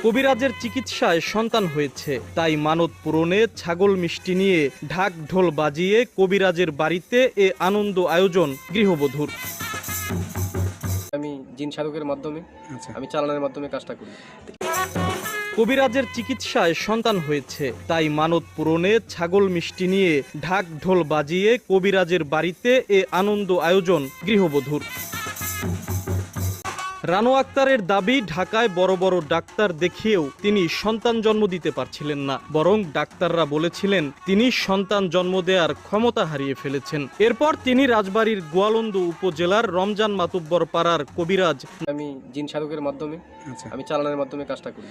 কবিরাজের চিকিৎসায় সন্তান হয়েছে, তাই মানত পূরণে ছাগল মিষ্টি নিয়ে ঢাক ঢোল বাজিয়ে কবিরাজের বাড়িতে এ আনন্দ আয়োজন গৃহবধূর। আমি জিন সাধকের মাধ্যমে আমি চালানোর মাধ্যমে কাজটা করি। কবিরাজের চিকিৎসায় সন্তান হয়েছে, তাই মানত পূরণে ছাগল মিষ্টি নিয়ে ঢাক ঢোল বাজিয়ে কবিরাজের বাড়িতে এ আনন্দ আয়োজন গৃহবধূর। রানু আক্তারের দাবি, ঢাকায় বড় বড় ডাক্তার দেখিয়েও তিনি সন্তান জন্ম দিতে পারছিলেন না, বরং ডাক্তাররা বলেছিলেন তিনি সন্তান জন্ম দেওয়ার ক্ষমতা হারিয়ে ফেলেছেন। এরপর তিনি রাজবাড়ীর গোয়ালন্দ উপজেলার রমজান মাতুব্বর পাড়ার কবিরাজ আমি জিন সাধকের মাধ্যমে আমি চালানোর মাধ্যমে কাজটা করি।